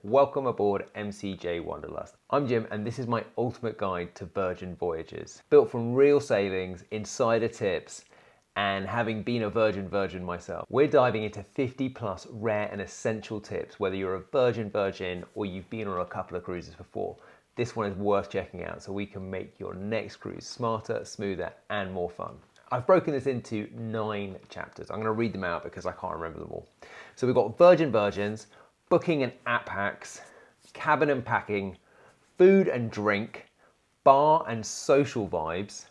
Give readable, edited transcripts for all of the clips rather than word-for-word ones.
Welcome aboard MCJ Wanderlust. I'm Jim and this is my ultimate guide to Virgin Voyages. Built from real sailings, insider tips, and having been a virgin myself. We're diving into 50 plus rare and essential tips, whether you're a virgin or you've been on a couple of cruises before. This one is worth checking out so we can make your next cruise smarter, smoother, and more fun. I've broken this into 9 chapters. I'm going to read them out because I can't remember them all. So we've got virgins, booking and app hacks, cabin and packing, food and drink, bar and social vibes,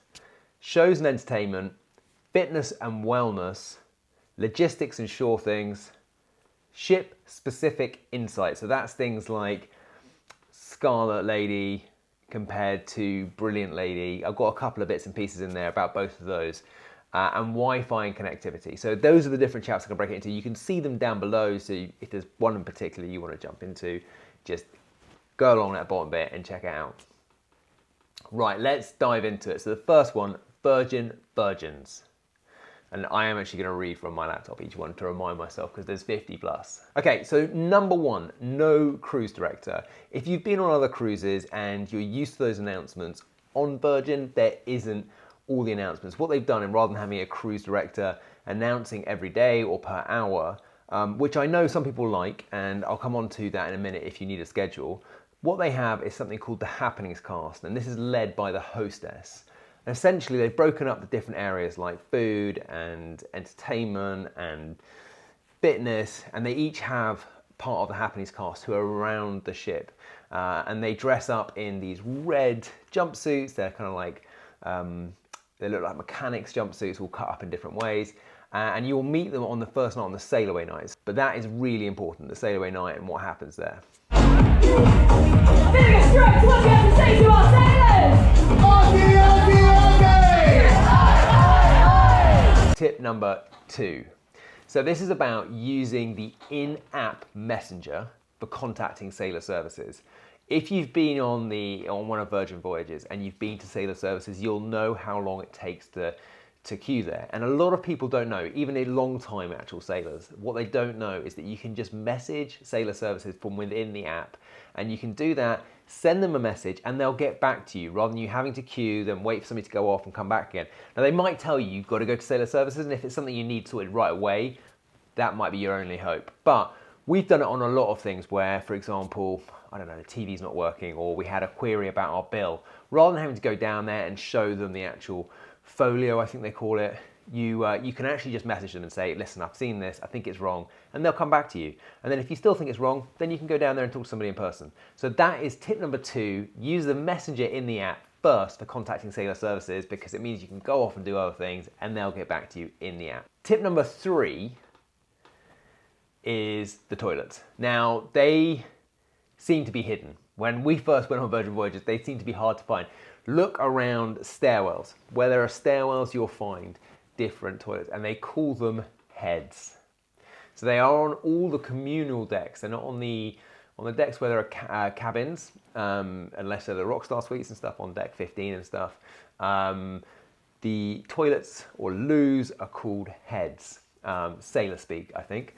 shows and entertainment, fitness and wellness, logistics and shore things, ship specific insights. So that's things like Scarlet Lady compared to Brilliant Lady. I've got a couple of bits and pieces in there about both of those. And Wi-Fi and connectivity. So those are the different chapters I can break it into. You can see them down below, so if there's one in particular you want to jump into, just go along that bottom bit and check it out. Right, let's dive into it. So the first one, virgins. And I am actually going to read from my laptop each one to remind myself because there's 50 plus. Okay, so number 1, no cruise director. If you've been on other cruises and you're used to those announcements, on Virgin there isn't all the announcements. What they've done, and rather than having a cruise director announcing every day or per hour, which I know some people like, and I'll come on to that in a minute if you need a schedule, what they have is something called the happenings cast, and this is led by the hostess. And essentially they've broken up the different areas like food and entertainment and fitness, and they each have part of the happenings cast who are around the ship, and they dress up in these red jumpsuits. They're kind of like they look like mechanics jumpsuits, all cut up in different ways. And you'll meet them on the first night on the Sailaway nights. But that is really important, the Sailaway night and what happens there. Bigger strokes, what do you have to say to our sailors? Tip number 2. So this is about using the in-app messenger for contacting sailor services. If you've been on one of Virgin Voyages and you've been to sailor services, you'll know how long it takes to queue there. And a lot of people don't know, even a long time actual sailors, what they don't know is that you can just message sailor services from within the app. And you can do that, send them a message and they'll get back to you rather than you having to queue, then wait for somebody to go off and come back again. Now they might tell you you've got to go to sailor services, and if it's something you need sorted right away, that might be your only hope. But we've done it on a lot of things where, for example, I don't know, the TV's not working, or we had a query about our bill. Rather than having to go down there and show them the actual folio, I think they call it, you can actually just message them and say, listen, I've seen this, I think it's wrong, and they'll come back to you. And then if you still think it's wrong, then you can go down there and talk to somebody in person. So that is tip number 2, use the messenger in the app first for contacting sailor services, because it means you can go off and do other things and they'll get back to you in the app. Tip number 3 is the toilets. Now, they seem to be hidden. When we first went on Virgin Voyages, they seem to be hard to find. Look around stairwells. Where there are stairwells, you'll find different toilets, and they call them heads. So they are on all the communal decks. They're not on the decks where there are cabins, unless they're the Rockstar suites and stuff on deck 15 and stuff. The toilets or loos are called heads. Sailor speak, I think.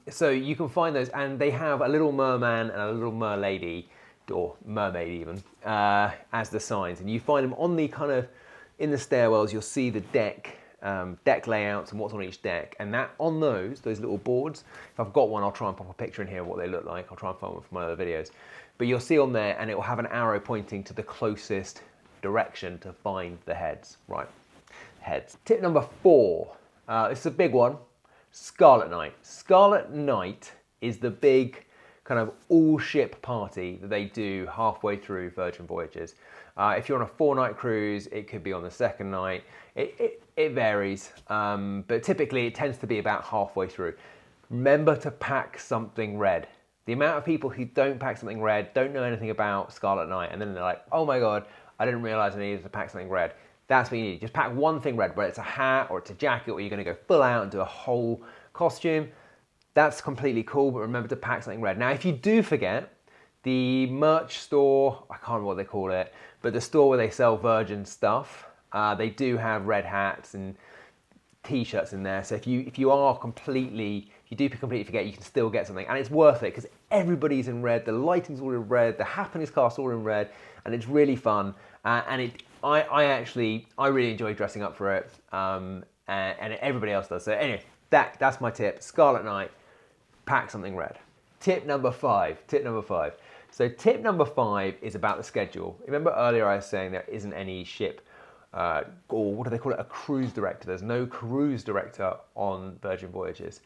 So you can find those, and they have a little merman and a little merlady, or mermaid even, as the signs. And you find them on the kind of, in the stairwells, you'll see the deck layouts and what's on each deck. And that on those little boards, if I've got one, I'll try and pop a picture in here of what they look like. I'll try and find one from my other videos. But you'll see on there, and it will have an arrow pointing to the closest direction to find the heads. Right, heads. Tip number 4, this is a big one. Scarlet Night. Scarlet Night is the big kind of all-ship party that they do halfway through Virgin Voyages. If you're on a 4-night cruise, it could be on the second night. It varies, but typically it tends to be about halfway through. Remember to pack something red. The amount of people who don't pack something red, don't know anything about Scarlet Night, and then they're like, oh my God, I didn't realize I needed to pack something red. That's what you need. Just pack one thing red, whether it's a hat or it's a jacket, or you're going to go full out and do a whole costume. That's completely cool, but remember to pack something red. Now, if you do forget, the merch store, I can't remember what they call it, but the store where they sell Virgin stuff, they do have red hats and t-shirts in there. So if you if you do completely forget, you can still get something, and it's worth it because everybody's in red, the lighting's all in red, the happenings cast all in red, and it's really fun. And I really enjoy dressing up for it, and everybody else does. So anyway, that's my tip. Scarlet Night, pack something red. Tip number five. So tip number 5 is about the schedule. Remember earlier I was saying there isn't any ship, or what do they call it, a cruise director. There's no cruise director on Virgin Voyages.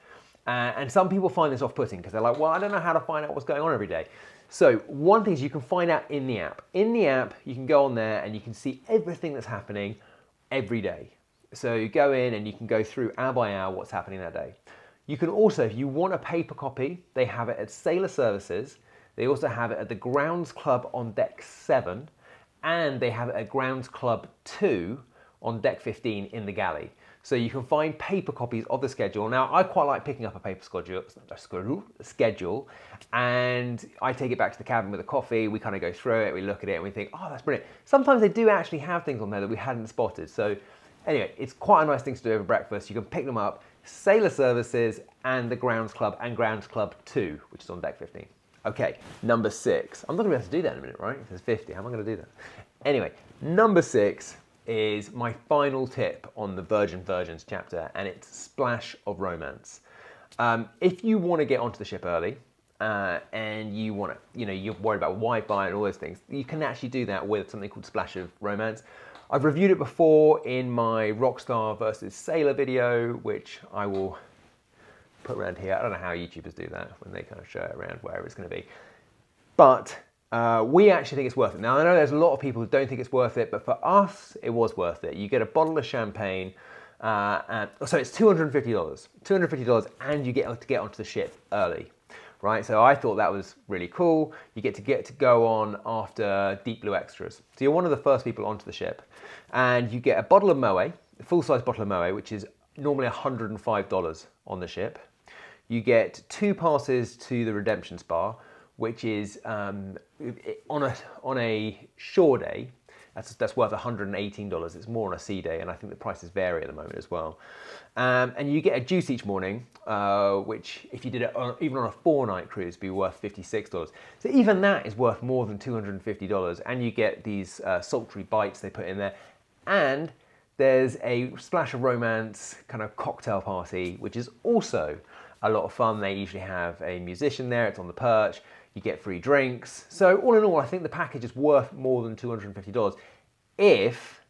And some people find this off-putting because they're like, well, I don't know how to find out what's going on every day. So one thing is you can find out in the app. In the app, you can go on there and you can see everything that's happening every day. So you go in and you can go through hour by hour what's happening that day. You can also, if you want a paper copy, they have it at Sailor Services. They also have it at the Grounds Club on Deck 7, and they have it at Grounds Club 2 on Deck 15 in the Galley. So you can find paper copies of the schedule. Now, I quite like picking up a paper schedule, and I take it back to the cabin with a coffee. We kind of go through it, we look at it, and we think, oh, that's brilliant. Sometimes they do actually have things on there that we hadn't spotted. So anyway, it's quite a nice thing to do over breakfast. You can pick them up, Sailor Services and the Grounds Club and Grounds Club 2, which is on Deck 15. Okay, number 6. I'm not going to be able to do that in a minute, right? If there's 50, how am I going to do that? Anyway, number 6 is my final tip on the Virgins chapter, and it's splash of romance. If you want to get onto the ship early, and you want to, you're worried about Wi-Fi and all those things, you can actually do that with something called Splash of Romance. I've reviewed it before in my Rockstar versus Sailor video, which I will put around here. I don't know how YouTubers do that when they kind of show it around wherever it's going to be. But we actually think it's worth it. Now, I know there's a lot of people who don't think it's worth it, but for us, it was worth it. You get a bottle of champagne, so it's $250, and you get to get onto the ship early, right? So I thought that was really cool. You get to go on after Deep Blue Extras. So you're one of the first people onto the ship, and you get a bottle of Moet, a full-size bottle of Moet, which is normally $105 on the ship. You get 2 passes to the Redemption Spa, which is on a shore day, that's worth $118. It's more on a sea day, and I think the prices vary at the moment as well. And you get a juice each morning, which if you did it even on a 4-night cruise, would be worth $56. So even that is worth more than $250, and you get these sultry bites they put in there. And there's a Splash of Romance kind of cocktail party, which is also a lot of fun. They usually have a musician there, it's on the perch, you get free drinks. So all in all, I think the package is worth more than $250 if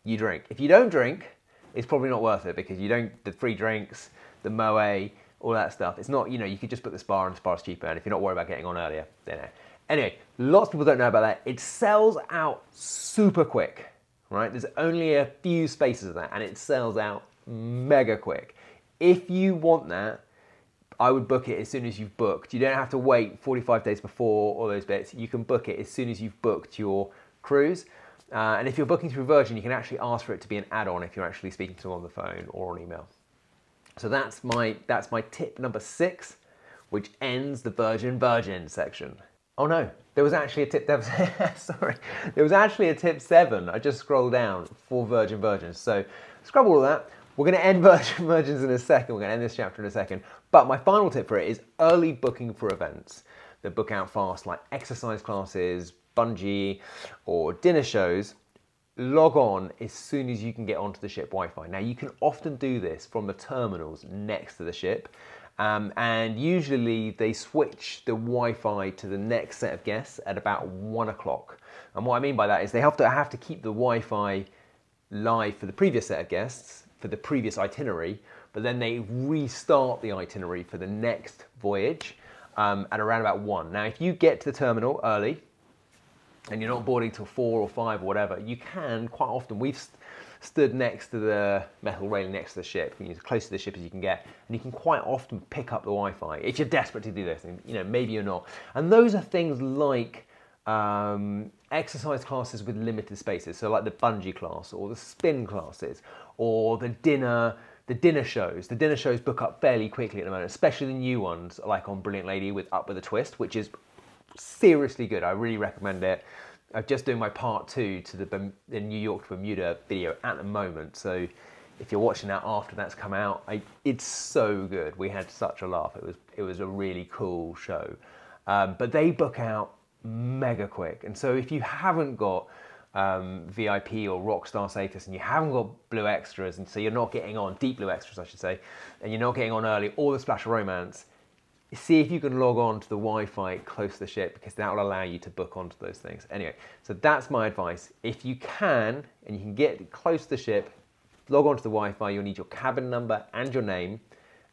you drink. If you don't drink, it's probably not worth it because you don't, the free drinks, the Moe, all that stuff. It's not, you could just book the spa and the spa's cheaper, and if you're not worried about getting on earlier, then no. Anyway, lots of people don't know about that. It sells out super quick, right? There's only a few spaces of that, and it sells out mega quick. If you want that, I would book it as soon as you've booked. You don't have to wait 45 days before all those bits. You can book it as soon as you've booked your cruise. And if you're booking through Virgin, you can actually ask for it to be an add-on if you're actually speaking to them on the phone or on email. So that's my tip number 6, which ends the Virgin section. Oh no, there was actually a tip. Sorry, there was actually a tip 7. I just scrolled down for Virgins. So scrub all of that. We're going to end Virgins in a second. We're going to end this chapter in a second. But my final tip for it is early booking for events that book out fast, like exercise classes, bungee, or dinner shows. Log on as soon as you can get onto the ship Wi-Fi. Now, you can often do this from the terminals next to the ship. And usually they switch the Wi-Fi to the next set of guests at about 1 o'clock. And what I mean by that is they have to keep the Wi-Fi live for the previous set of guests, for the previous itinerary, but then they restart the itinerary for the next voyage at around about 1. Now, if you get to the terminal early and you're not boarding till 4 or 5 or whatever, you can quite often, we've stood next to the metal railing next to the ship, as close to the ship as you can get, and you can quite often pick up the Wi-Fi if you're desperate to do this, and maybe you're not. And those are things like exercise classes with limited spaces, so like the bungee class or the spin classes or the dinner shows. The dinner shows book up fairly quickly at the moment, especially the new ones like on Brilliant Lady with Up With a Twist, which is seriously good. I really recommend it. I'm just doing my part 2 to the New York to Bermuda video at the moment, so if you're watching that after that's come out, it's so good. We had such a laugh. It was a really cool show. But they book out mega quick. And so if you haven't got VIP or Rockstar status and you haven't got blue extras, and so you're not getting on, deep blue extras I should say, and you're not getting on early or the Splash of Romance, see if you can log on to the Wi-Fi close to the ship, because that will allow you to book onto those things. Anyway, so that's my advice. If you can, and you can get close to the ship, log on to the Wi-Fi, you'll need your cabin number and your name,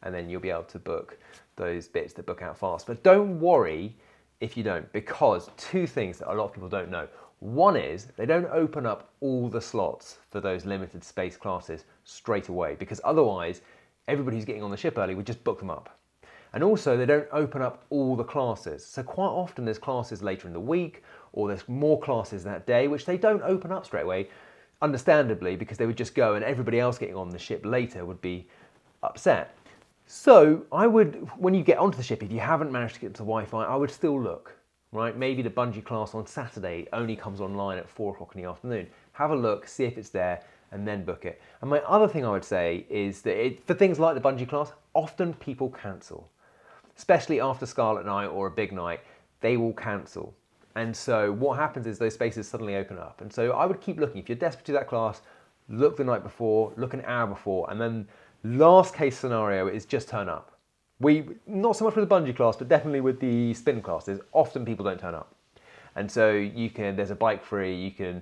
and then you'll be able to book those bits that book out fast. But don't worry if you don't, because two things that a lot of people don't know. One is they don't open up all the slots for those limited space classes straight away, because otherwise everybody who's getting on the ship early would just book them up. And also they don't open up all the classes. So quite often there's classes later in the week, or there's more classes that day, which they don't open up straight away, understandably, because they would just go and everybody else getting on the ship later would be upset. So I would, when you get onto the ship, if you haven't managed to get to the Wi-Fi, I would still look, right? Maybe the bungee class on Saturday only comes online at 4 o'clock in the afternoon. Have a look, see if it's there, and then book it. And my other thing I would say is that for things like the bungee class, often people cancel. Especially after Scarlet Night or a big night, they will cancel. And so what happens is those spaces suddenly open up. And so I would keep looking. If you're desperate to do that class, look the night before, look an hour before, and then last case scenario is just turn up. Not so much with the bungee class, but definitely with the spin classes, often people don't turn up. And so there's a bike free, you can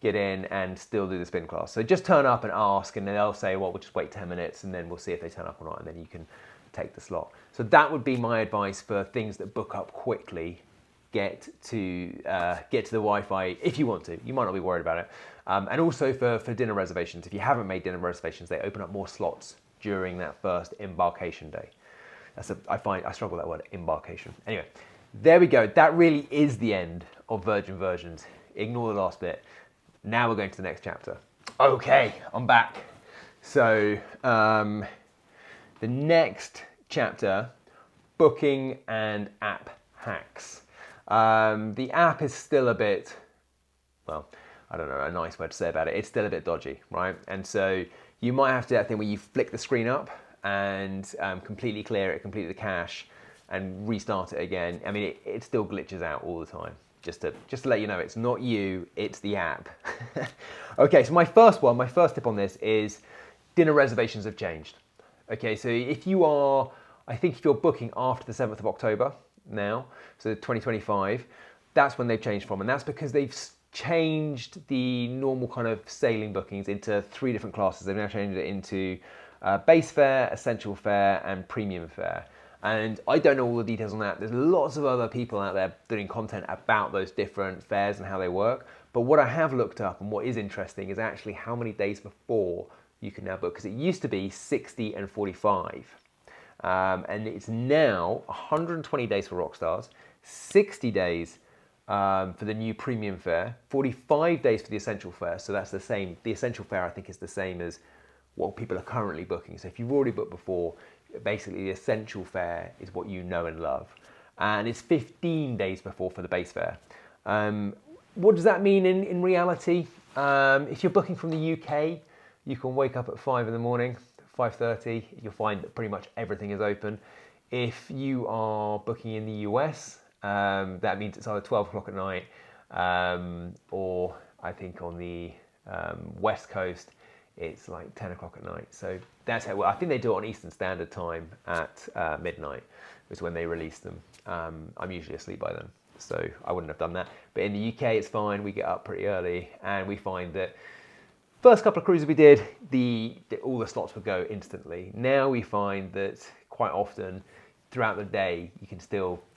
get in and still do the spin class. So just turn up and ask, and then they'll say, well, we'll just wait 10 minutes and then we'll see if they turn up or not, and then you can take the slot. So that would be my advice for things that book up quickly. Get to the Wi-Fi if you want to. You might not be worried about it. And also for dinner reservations, if you haven't made dinner reservations, they open up more slots during that first embarkation day. I struggle with that word, embarkation. Anyway, there we go. That really is the end of Virgin Versions. Ignore the last bit. Now we're going to the next chapter. Okay, I'm back. So the next chapter, booking and app hacks. The app is still a bit, well, I don't know, a nice way to say about it. It's still a bit dodgy, right? And so you might have to do that thing where you flick the screen up and completely clear it, complete the cache, and restart it again. I mean, it still glitches out all the time. Just to let you know, it's not you, it's the app. Okay, so my first tip on this is dinner reservations have changed. Okay, so if you're booking after the 7th of October now, so 2025, that's when they've changed from, and that's because they've changed the normal kind of sailing bookings into 3 different classes. They've now changed it into base fare, essential fare, and premium fare. And I don't know all the details on that. There's lots of other people out there doing content about those different fares and how they work. But what I have looked up, and what is interesting, is actually how many days before you can now book, because it used to be 60 and 45. And it's now 120 days for Rockstars, 60 days for the new premium fare, 45 days for the essential fare. So that's the same. The essential fare, I think, is the same as what people are currently booking. So if you've already booked before, basically the essential fare is what you know and love. And it's 15 days before for the base fare. What does that mean in reality? If you're booking from the UK, you can wake up at 5 in the morning, 5:30, you'll find that pretty much everything is open. If you are booking in the US, that means it's either 12 o'clock at night, or I think on the West Coast, it's like 10 o'clock at night. So that's how, I think they do it on Eastern Standard Time at midnight, is when they release them. I'm usually asleep by then, so I wouldn't have done that. But in the UK, it's fine. We get up pretty early, and we find that first couple of cruises we did, all the slots would go instantly. Now we find that quite often throughout the day,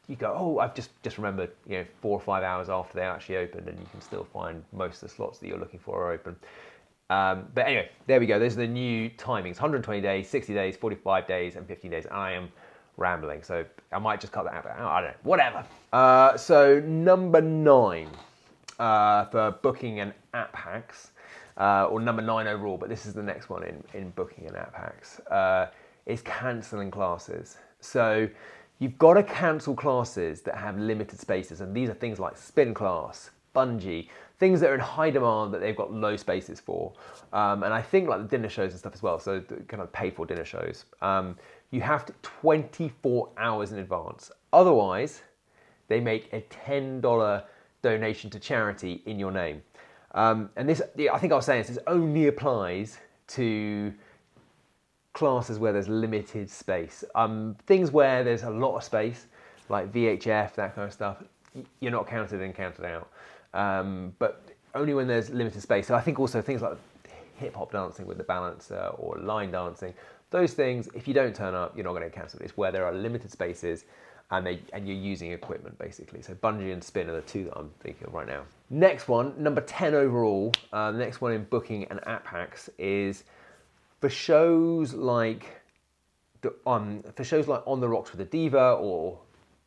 you go, oh, I've just remembered, 4 or 5 hours after they actually opened, and you can still find most of the slots that you're looking for are open. But anyway, there we go. Those are the new timings: 120 days, 60 days, 45 days, and 15 days. I am rambling, so I might just cut that out. I don't know, whatever. So number 9 for booking and app hacks, or number 9 overall, but this is the next one in booking and app hacks, is cancelling classes. So you've got to cancel classes that have limited spaces, and these are things like spin class, bungee, things that are in high demand that they've got low spaces for. And I think like the dinner shows and stuff as well, so the kind of paid for dinner shows. You have to 24 hours in advance. Otherwise, they make a $10 donation to charity in your name. And this, I think I was saying this only applies to classes where there's limited space. Things where there's a lot of space, like VHF, that kind of stuff, you're not counted in, counted out. But only when there's limited space. So I think also things like hip hop dancing with the balancer or line dancing, those things, if you don't turn up, you're not going to get cancelled. It's where there are limited spaces and you're using equipment basically. So bungee and spin are the two that I'm thinking of right now. Next one, number 10 overall, the next one in booking and app hacks is for shows like On the Rocks with the Diva or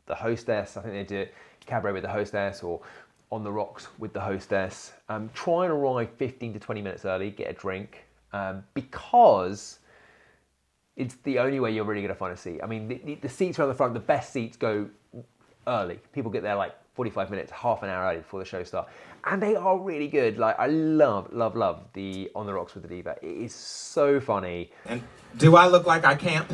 the Hostess. I think they do it Cabaret with the Hostess or On the Rocks with the Hostess. Try and arrive 15 to 20 minutes early, get a drink, because it's the only way you're really going to find a seat. I mean, the seats around the front, the best seats go early. People get there like 45 minutes, half an hour early before the show starts. And they are really good. Like, I love the On the Rocks with the Diva. It is so funny. And do I look like I camp?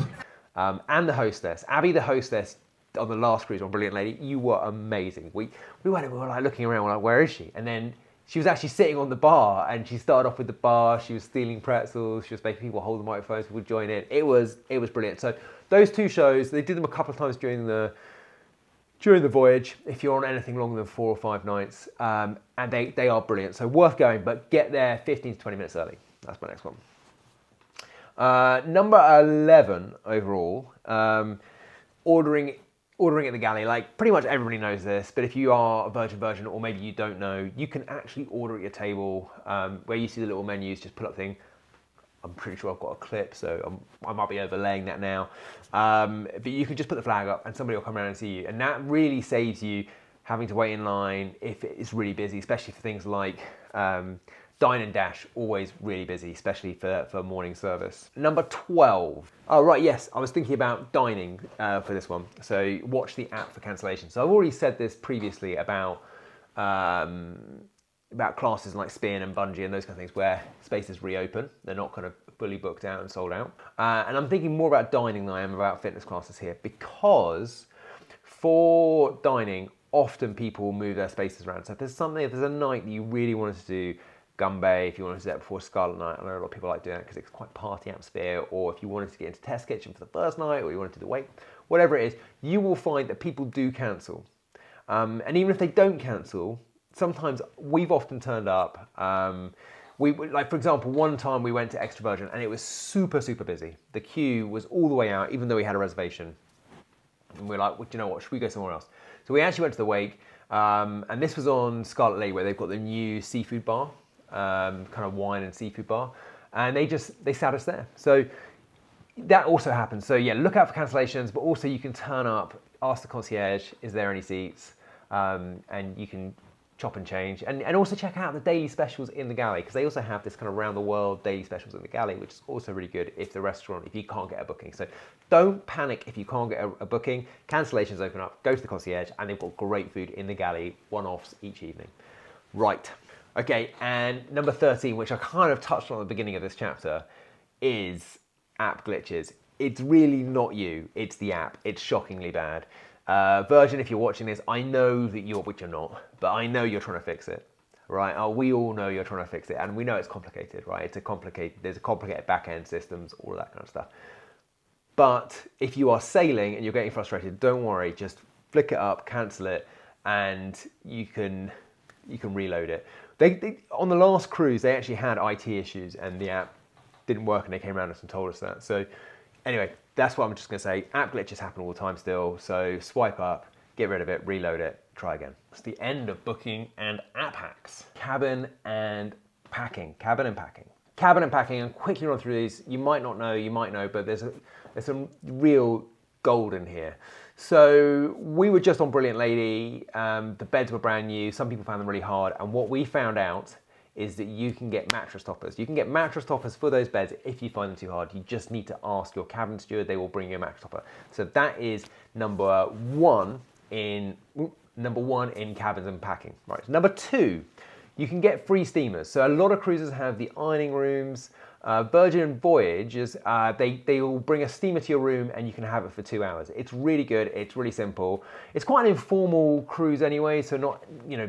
And the Hostess. Abby, the Hostess, on the last cruise on Brilliant Lady, you were amazing. We were like looking around, we're like, where is she? And then she was actually sitting on the bar, and she started off with the bar. She was stealing pretzels. She was making people hold the microphones. People would join in. It was brilliant. So those two shows, they did them a couple of times during the voyage. If you're on anything longer than 4 or 5 nights, and they are brilliant. So worth going, but get there 15 to 20 minutes early. That's my next one. Number 11 overall, ordering at the Galley. Like, pretty much everybody knows this, but if you are a virgin or maybe you don't know, you can actually order at your table, where you see the little menus, just pull up thing. I'm pretty sure I've got a clip, so I might be overlaying that now. But you can just put the flag up and somebody will come around and see you. And that really saves you having to wait in line if it's really busy, especially for things like Dine and Dash, always really busy, especially for morning service. Number 12. Oh, right, yes, I was thinking about dining for this one. So watch the app for cancellations. So I've already said this previously about classes like spin and bungee and those kind of things where spaces reopen. They're not kind of fully booked out and sold out. And I'm thinking more about dining than I am about fitness classes here, because for dining, often people move their spaces around. So if there's a night that you really wanted to do, Gumbay, if you wanted to do that before Scarlet Night, I know a lot of people like doing that because it's quite party atmosphere, or if you wanted to get into Test Kitchen for the first night, or you wanted to do the wake, whatever it is, you will find that people do cancel. And even if they don't cancel, sometimes we've often turned up. Like, for example, one time we went to Extra Virgin and it was super, super busy. The queue was all the way out, even though we had a reservation. And we're like, well, do you know what, should we go somewhere else? So we actually went to the wake, and this was on Scarlet Lady, where they've got the new seafood bar, kind of wine and seafood bar, and they sat us there. So that also happens. So yeah, look out for cancellations, but also you can turn up, ask the concierge, is there any seats? And you can chop and change, and also check out the daily specials in the Galley, because they also have this kind of round the world daily specials in the Galley, which is also really good if you can't get a booking. So don't panic if you can't get a booking. Cancellations open up, go to the concierge, and they've got great food in the Galley, one-offs each evening. Right, okay, and number 13, which I kind of touched on at the beginning of this chapter, is app glitches. It's really not you, it's the app. It's shockingly bad. Virgin, if you're watching this, I know that which you're not, but I know you're trying to fix it, right? We all know you're trying to fix it, and we know it's complicated, right? There's a complicated back-end systems, all of that kind of stuff. But if you are sailing and you're getting frustrated, don't worry, just flick it up, cancel it, and you can reload it. They on the last cruise, they actually had IT issues, and the app didn't work, and they came around us and told us that. So anyway, that's what I'm just going to say. App glitches happen all the time still, so swipe up, get rid of it, reload it, try again. It's the end of booking and app hacks. Cabin and packing. And quickly run through these. You might not know, you might know, but there's some real gold in here. So we were just on Brilliant Lady. The beds were brand new. Some people found them really hard, and what we found out is that you can get mattress toppers. You can get mattress toppers for those beds if you find them too hard. You just need to ask your cabin steward, they will bring you a mattress topper. So that is number 1 in Number one in cabins and packing. Right. Number two, you can get free steamers. So a lot of cruises have the ironing rooms. Virgin Voyages, they will bring a steamer to your room and you can have it for 2 hours. It's really good. It's really simple. It's quite an informal cruise anyway, so not,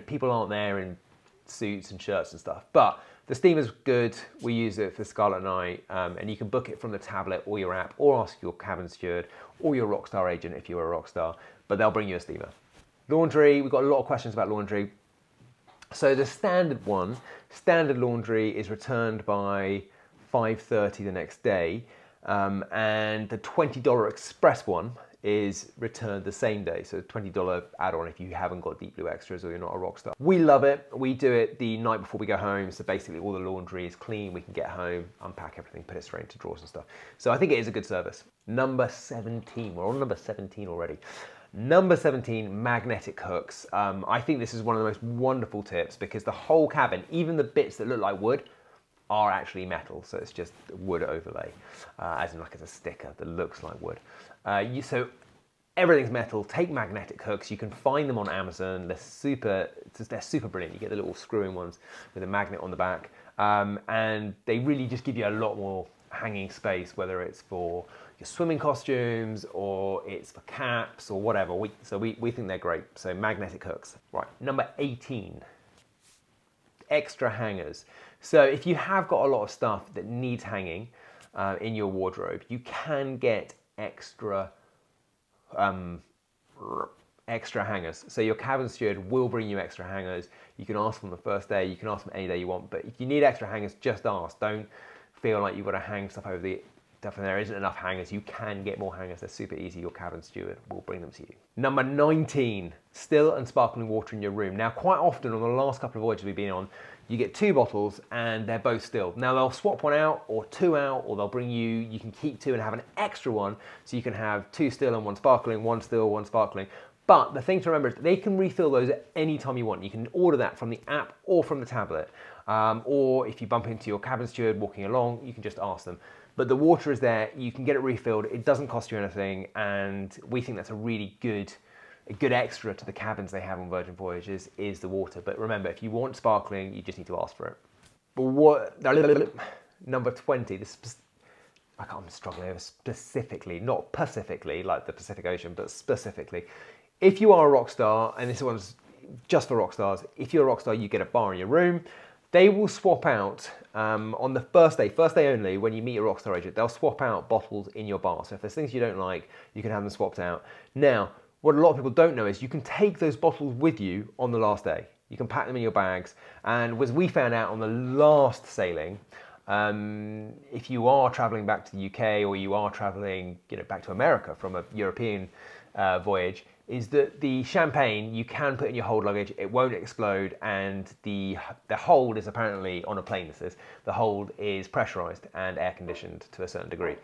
people aren't there in suits and shirts and stuff. But the steamer's good. We use it for Scarlet Night, and you can book it from the tablet or your app, or ask your cabin steward or your Rockstar agent if you're a Rockstar. But they'll bring you a steamer. Laundry. We've got a lot of questions about laundry. So the standard laundry is returned by 5:30 the next day, and the $20 express one is returned the same day. So $20 add-on if you haven't got Deep Blue Extras or you're not a rock star. We love it. We do it the night before we go home. So basically all the laundry is clean. We can get home, unpack everything, put it straight into drawers and stuff. So I think it is a good service. Number 17. We're on number 17 already. Number 17, magnetic hooks. I think this is one of the most wonderful tips because the whole cabin, even the bits that look like wood, are actually metal. So it's just wood overlay, as in like it's a sticker that looks like wood. So everything's metal. Take magnetic hooks. You can find them on Amazon. They're super brilliant. You get the little screw-in ones with a magnet on the back, and they really just give you a lot more hanging space, whether it's for your swimming costumes or it's for caps or whatever. We think they're great. So magnetic hooks. Right, number 18, extra hangers. So if you have got a lot of stuff that needs hanging in your wardrobe, you can get extra hangers. So your cabin steward will bring you extra hangers. You can ask them the first day, you can ask them any day you want, but if you need extra hangers, just ask. Don't feel like you've got to hang stuff over the stuff and there isn't enough hangers. You can get more hangers. They're super easy. Your cabin steward will bring them to you. Number 19, still and sparkling water in your room. Now, quite often on the last couple of voyages we've been on, you get 2 bottles and they're both still. Now they'll swap one out or 2 out, or they'll bring you can keep 2 and have an extra one. So you can have 2 still and 1 sparkling, 1 still, 1 sparkling. But the thing to remember is they can refill those at any time you want. You can order that from the app or from the tablet. Or if you bump into your cabin steward walking along, you can just ask them. But the water is there, you can get it refilled, it doesn't cost you anything, and we think that's a really good extra to the cabins they have on Virgin Voyages is the water. But remember, if you want sparkling, you just need to ask for it. But number 20, I'm struggling over specifically, not Pacifically, like the Pacific Ocean, but specifically. If you are a rock star, and this one's just for rock stars, if you're a rock star, you get a bar in your room. They will swap out, on the first day only, when you meet your Rockstar agent, they'll swap out bottles in your bar. So if there's things you don't like, you can have them swapped out. Now, what a lot of people don't know is you can take those bottles with you on the last day. You can pack them in your bags. And as we found out on the last sailing, if you are traveling back to the UK or you are traveling back to America from a European voyage, is that the champagne you can put in your hold luggage, it won't explode, and the hold is apparently, on a plane this is, the hold is pressurized and air conditioned to a certain degree.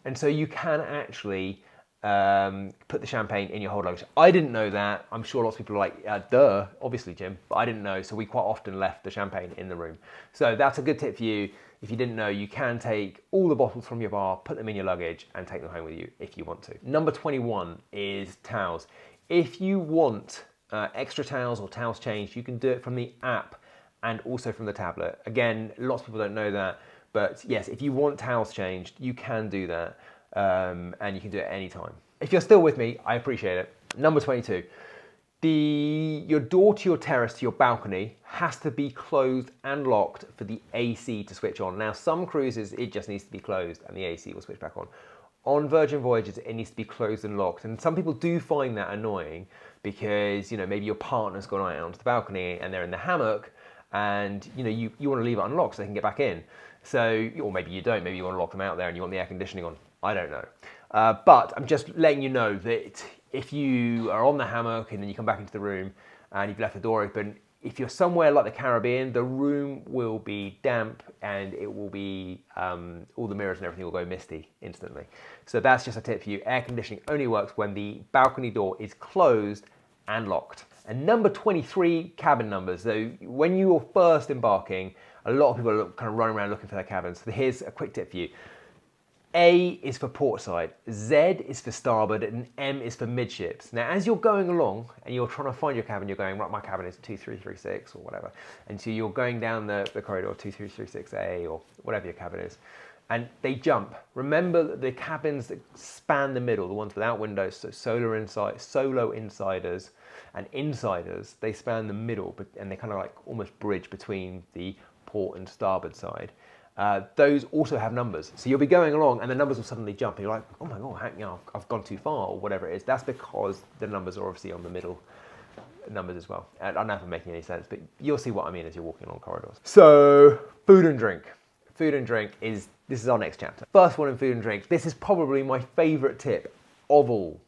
And so you can actually put the champagne in your hold luggage. I didn't know that. I'm sure lots of people are like, duh, obviously Jim, but I didn't know, so we quite often left the champagne in the room. So that's a good tip for you. If you didn't know, you can take all the bottles from your bar, put them in your luggage, and take them home with you if you want to. Number 21 is towels. If you want extra towels or towels changed, you can do it from the app and also from the tablet. Again, lots of people don't know that, but yes, if you want towels changed, you can do that, and you can do it anytime. If you're still with me, I appreciate it. Number 22. Your door to your terrace, to your balcony, has to be closed and locked for the AC to switch on. Now, some cruises, it just needs to be closed and the AC will switch back on. On Virgin Voyages, it needs to be closed and locked. And some people do find that annoying because, maybe your partner's gone out onto the balcony and they're in the hammock and, you want to leave it unlocked so they can get back in. So, or maybe you don't, maybe you want to lock them out there and you want the air conditioning on. I don't know. But I'm just letting you know that if you are on the hammock and then you come back into the room and you've left the door open, if you're somewhere like the Caribbean, the room will be damp and it will be, all the mirrors and everything will go misty instantly. So that's just a tip for you. Air conditioning only works when the balcony door is closed and locked. And number 23, cabin numbers. So when you're first embarking, a lot of people are kind of running around looking for their cabins. So here's a quick tip for you. A is for port side, Z is for starboard, and M is for midships. Now, as you're going along and you're trying to find your cabin, you're going, right, my cabin is 2336 or whatever. And so you're going down the corridor, 2336A or whatever your cabin is, and they jump. Remember that the cabins that span the middle, the ones without windows, so solo insiders and insiders, they span the middle, and they kind of like almost bridge between the port and starboard side. Those also have numbers. So you'll be going along and the numbers will suddenly jump and you're like, oh my God, you know, I've gone too far or whatever it is. That's because the numbers are obviously on the middle numbers as well. I don't know if I'm making any sense, but you'll see what I mean as you're walking along corridors. So food and drink. Food and drink this is our next chapter. First one in food and drink. This is probably my favorite tip of all,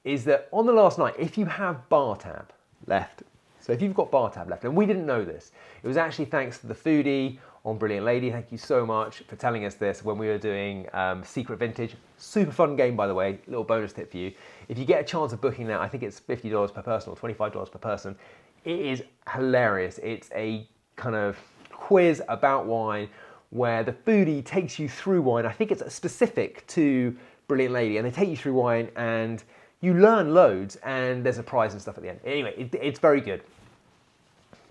is that on the last night, if you have bar tab left, so if you've got bar tab left, and we didn't know this, it was actually thanks to the foodie on Brilliant Lady. Thank you so much for telling us this when we were doing Secret Vintage. Super fun game, by the way. Little bonus tip for you. If you get a chance of booking that, I think it's $50 per person or $25 per person. It is hilarious. It's a kind of quiz about wine where the foodie takes you through wine. I think it's specific to Brilliant Lady, and they take you through wine and you learn loads, and there's a prize and stuff at the end. Anyway, it's very good.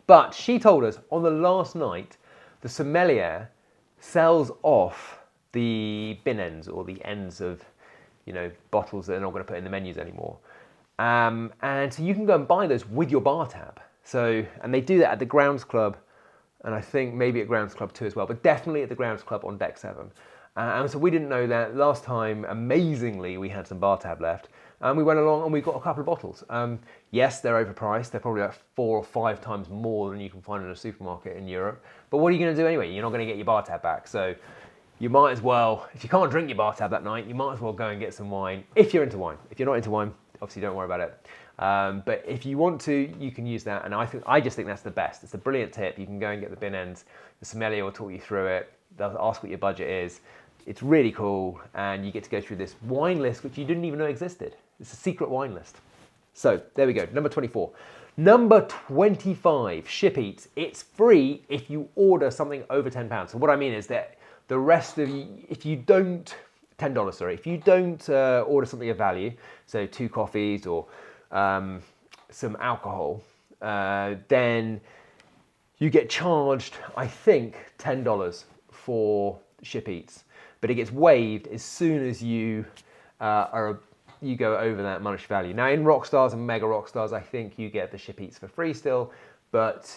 But she told us on the last night, the sommelier sells off the bin ends or the ends of, you know, bottles that they're not going to put in the menus anymore. And so you can go and buy those with your bar tab. So, and they do that at the Grounds Club, and I think maybe at Grounds Club 2 as well, but definitely at the Grounds Club on deck 7. And so we didn't know that. Last time, amazingly, we had some bar tab left. And we went along and we got a couple of bottles. Yes, they're overpriced. They're probably like 4 or 5 times more than you can find in a supermarket in Europe. But what are you going to do anyway? You're not going to get your bar tab back. So you might as well, if you can't drink your bar tab that night, you might as well go and get some wine. If you're into wine. If you're not into wine, obviously don't worry about it. But if you want to, you can use that. And I just think that's the best. It's a brilliant tip. You can go and get the bin ends. The sommelier will talk you through it. They'll ask what your budget is. It's really cool, and you get to go through this wine list which you didn't even know existed. It's a secret wine list. So there we go, number 24. Number 25, ShipEats. It's free if you order something over £10. So what I mean is that the rest of you, if you don't, $10, sorry, if you don't order something of value, so 2 coffees or some alcohol, then you get charged, I think, $10 for ShipEats. But it gets waived as soon as you you go over that monetary value. Now in Rockstars and Mega Rockstars, I think you get the ShipEats for free still. But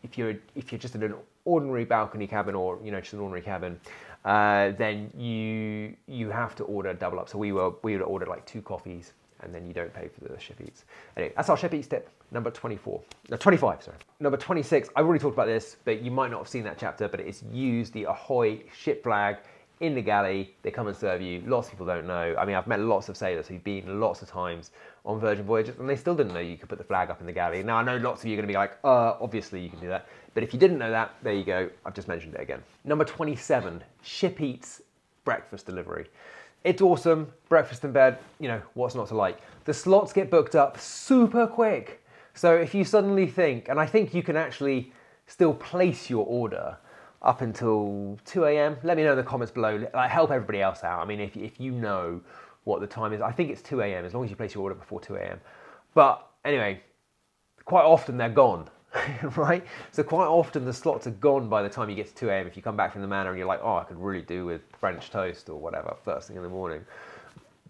if you're just in an ordinary balcony cabin or just an ordinary cabin, then you have to order double up. So we would order like 2 coffees, and then you don't pay for the ShipEats. Anyway, that's our ShipEats tip. Number 24. No, 25, sorry. Number 26, I've already talked about this, but you might not have seen that chapter, but it's use the Ahoy ship flag in the galley. They come and serve you. Lots of people don't know. I mean, I've met lots of sailors who've been lots of times on Virgin Voyages, and they still didn't know you could put the flag up in the galley. Now, I know lots of you are going to be like, obviously you can do that. But if you didn't know that, there you go. I've just mentioned it again. Number 27, ShipEats breakfast delivery. It's awesome. Breakfast in bed, what's not to like? The slots get booked up super quick. So if you suddenly think, and I think you can actually still place your order up until 2 a.m. Let me know in the comments below. Help everybody else out. I mean, if you know what the time is, I think it's 2 a.m. as long as you place your order before 2 a.m. But anyway, quite often they're gone, right? So quite often the slots are gone by the time you get to 2 a.m. If you come back from the Manor and you're like, oh, I could really do with French toast or whatever first thing in the morning.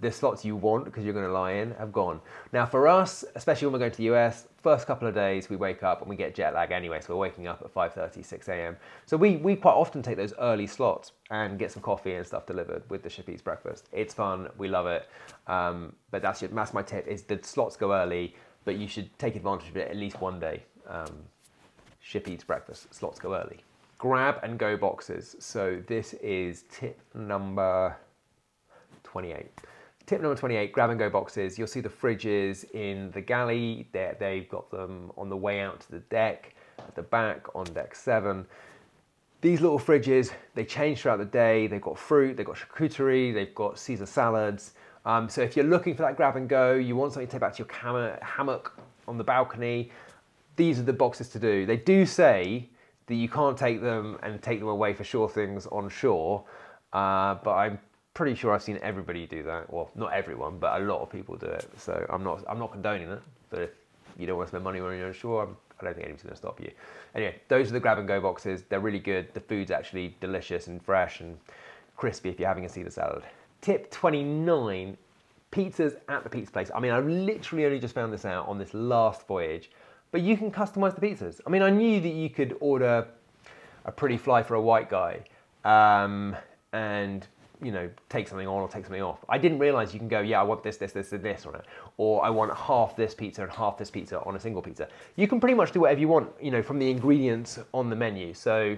The slots you want, because you're going to lie in, have gone. Now for us, especially when we're going to the US, first couple of days we wake up and we get jet lag anyway, so we're waking up at 5:30, 6 a.m. So we quite often take those early slots and get some coffee and stuff delivered with the ShipEats breakfast. It's fun, we love it, but that's my tip, is the slots go early, but you should take advantage of it at least one day. ShipEats breakfast, slots go early. Grab and go boxes. So this is tip number 28. Tip number 28, grab and go boxes. You'll see the fridges in the galley. They've got them on the way out to the deck, at the back on deck 7. These little fridges, they change throughout the day. They've got fruit, they've got charcuterie, they've got Caesar salads. So if you're looking for that grab and go, you want something to take back to your hammock on the balcony, these are the boxes to do. They do say that you can't take them and take them away for shore things on shore, but I'm pretty sure I've seen everybody do that. Well, not everyone, but a lot of people do it. So I'm not condoning it. But if you don't want to spend money when you're unsure, I don't think anyone's going to stop you. Anyway, those are the grab and go boxes. They're really good. The food's actually delicious and fresh and crispy if you're having a Caesar salad. Tip 29, pizzas at the pizza place. I mean, I've literally only just found this out on this last voyage, but you can customize the pizzas. I mean, I knew that you could order a pretty fly for a white guy, and you know, take something on or take something off. I didn't realize you can go, yeah, I want this, this, this, and this on it, or I want half this pizza and half this pizza on a single pizza. You can pretty much do whatever you want, you know, from the ingredients on the menu. So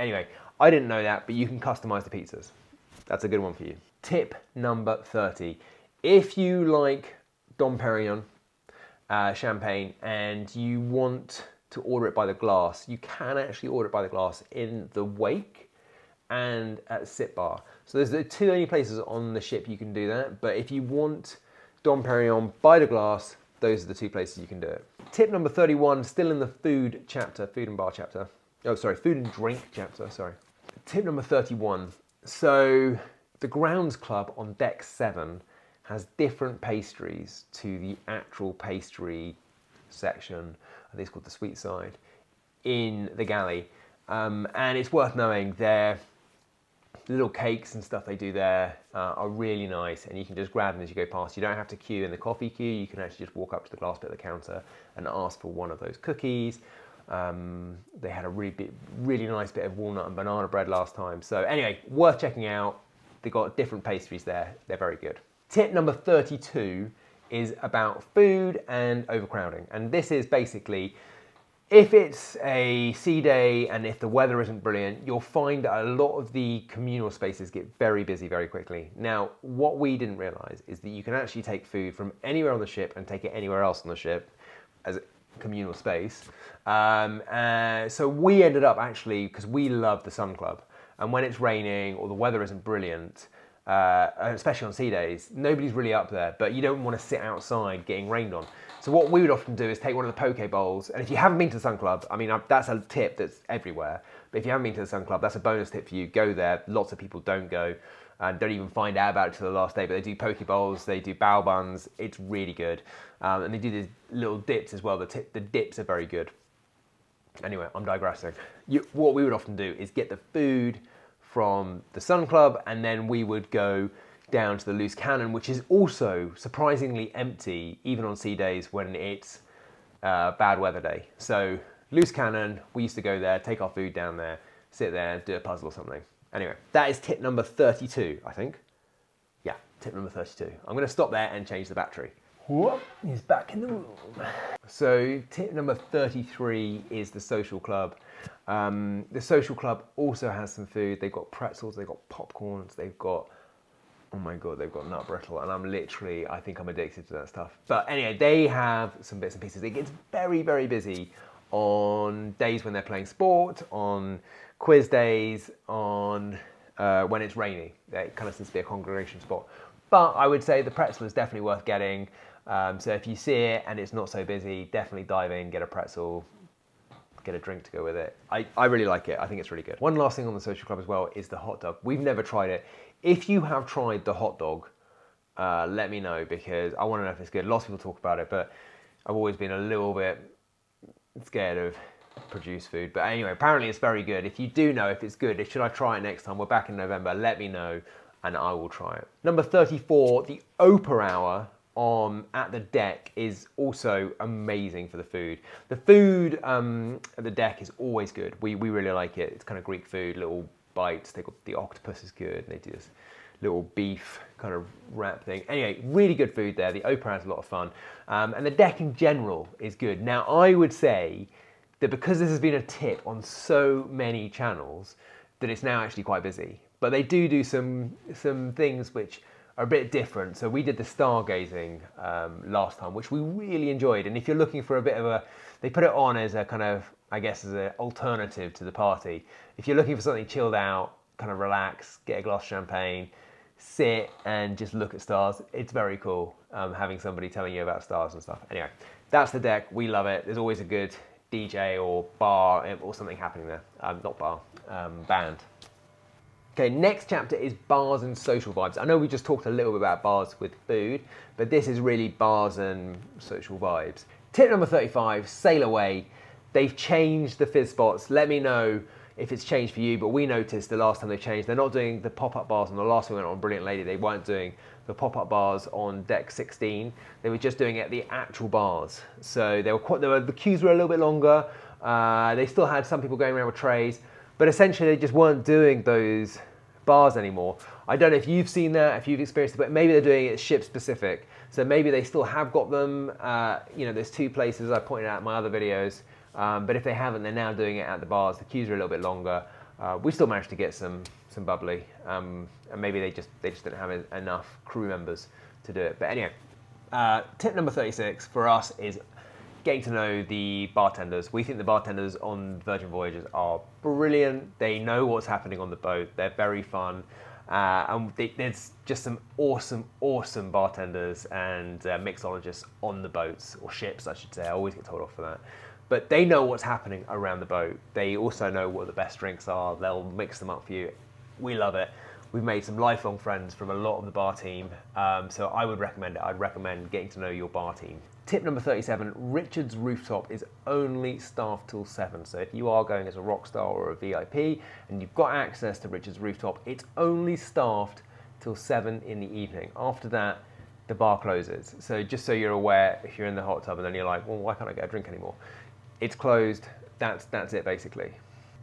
anyway, I didn't know that, but you can customize the pizzas. That's a good one for you. Tip number 30. If you like Dom Pérignon champagne and you want to order it by the glass, you can actually order it by the glass in the wake and at the sip bar. So there's the two only places on the ship you can do that, but if you want Dom Pérignon by the glass, those are the two places you can do it. Tip number 31, still in the food chapter, food and bar chapter. Oh, sorry, food and drink chapter, sorry. Tip number 31. So the grounds club on deck 7 has different pastries to the actual pastry section. I think it's called the sweet side in the galley. And it's worth knowing their little cakes and stuff they do there are really nice, and you can just grab them as you go past. You don't have to queue in the coffee queue. You can actually just walk up to the glass bit of the counter and ask for one of those cookies. They had a really nice bit of walnut and banana bread last time. So anyway, worth checking out. They've got different pastries there. They're very good. Tip number 32 is about food and overcrowding. And this is basically, if it's a sea day and if the weather isn't brilliant, you'll find that a lot of the communal spaces get very busy very quickly. Now, what we didn't realize is that you can actually take food from anywhere on the ship and take it anywhere else on the ship as a communal space. So we ended up actually, because we love the Sun Club, and when it's raining or the weather isn't brilliant, especially on sea days, nobody's really up there, but you don't want to sit outside getting rained on. So what we would often do is take one of the poke bowls, and if you haven't been to the Sun Club, I mean, that's a tip that's everywhere, but if you haven't been to the Sun Club, that's a bonus tip for you. Go there. Lots of people don't go and don't even find out about it till the last day, but they do poke bowls, they do bao buns. It's really good. And they do these little dips as well. The dips are very good. Anyway, I'm digressing. What we would often do is get the food from the Sun Club, and then we would go down to the Loose Cannon, which is also surprisingly empty, even on sea days when it's bad weather day. So Loose Cannon, we used to go there, take our food down there, sit there, do a puzzle or something. Anyway, that is tip number 32, I think. Yeah, tip number 32. I'm going to stop there and change the battery. Whoop, he's back in the room. So tip number 33 is the social club. The social club also has some food. They've got pretzels, they've got popcorns, they've got, oh my God, they've got nut brittle, and I think I'm addicted to that stuff. But anyway, they have some bits and pieces. It gets very, very busy on days when they're playing sport, on quiz days, on when it's rainy. It kind of seems to be a congregation spot. But I would say the pretzel is definitely worth getting. So if you see it and it's not so busy, definitely dive in, get a pretzel, get a drink to go with it. I really like it. I think it's really good. One last thing on the social club as well is the hot dog. We've never tried it. If you have tried the hot dog, let me know, because I want to know if it's good. Lots of people talk about it, but I've always been a little bit scared of produced food. But anyway, apparently it's very good. If you do know if it's good, should I try it next time? We're back in November. Let me know and I will try it. Number 34, the Opa Hour at the deck is also amazing for the food. The food at the deck is always good. We really like it. It's kind of Greek food, little bites. They got the octopus is good. They do this little beef kind of wrap thing. Anyway, really good food there. The Opa has a lot of fun. And the deck in general is good. Now, I would say that because this has been a tip on so many channels, that it's now actually quite busy. But they do some things which are a bit different. So we did the stargazing last time, which we really enjoyed. And if you're looking for a bit of they put it on as a kind of, I guess, as an alternative to the party. If you're looking for something chilled out, kind of relax, get a glass of champagne, sit and just look at stars, it's very cool having somebody telling you about stars and stuff. Anyway, that's the deck. We love it. There's always a good DJ or bar or something happening there. Not bar, band. Okay, next chapter is bars and social vibes. I know we just talked a little bit about bars with food, but this is really bars and social vibes. Tip number 35, Sailaway. They've changed the fizz spots. Let me know if it's changed for you, but we noticed the last time they changed, they're not doing the pop-up bars on the last one we went on Brilliant Lady. They weren't doing the pop-up bars on deck 16. They were just doing it at the actual bars. So the queues were a little bit longer. They still had some people going around with trays, but essentially they just weren't doing those bars anymore. I don't know if you've seen that, if you've experienced it, but maybe they're doing it ship specific. So maybe they still have got them. There's 2 places I pointed out in my other videos, but if they haven't, they're now doing it at the bars. The queues are a little bit longer. We still managed to get some bubbly, and maybe they just didn't have enough crew members to do it. But anyway, tip number 36 for us is getting to know the bartenders. We think the bartenders on Virgin Voyages are brilliant. They know what's happening on the boat. They're very fun. And there's just some awesome bartenders and mixologists on the boats, or ships I should say. I always get told off for that. But they know what's happening around the boat. They also know what the best drinks are. They'll mix them up for you. We love it. We've made some lifelong friends from a lot of the bar team. So I would recommend it. I'd recommend getting to know your bar team. Tip number 37, Richard's Rooftop is only staffed till 7. So if you are going as a Rockstar or a VIP and you've got access to Richard's Rooftop, it's only staffed till 7 in the evening. After that, the bar closes. So just so you're aware, if you're in the hot tub and then you're like, well, why can't I get a drink anymore? It's closed. That's it basically.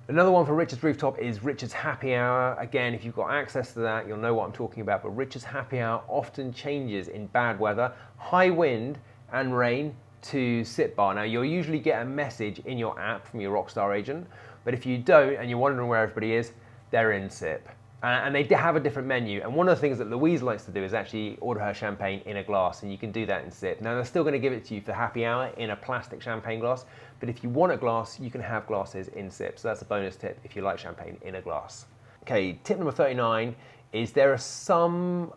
Another one for Richard's Rooftop is Richard's Happy Hour. Again, if you've got access to that, you'll know what I'm talking about. But Richard's Happy Hour often changes in bad weather, high wind and rain to sit bar. Now, you'll usually get a message in your app from your Rockstar agent, but if you don't and you're wondering where everybody is, they're in SIP. And they have a different menu. And one of the things that Louise likes to do is actually order her champagne in a glass, and you can do that in SIP. Now, they're still going to give it to you for happy hour in a plastic champagne glass, but if you want a glass, you can have glasses in SIP. So that's a bonus tip if you like champagne in a glass. Okay, tip number 39 is there are some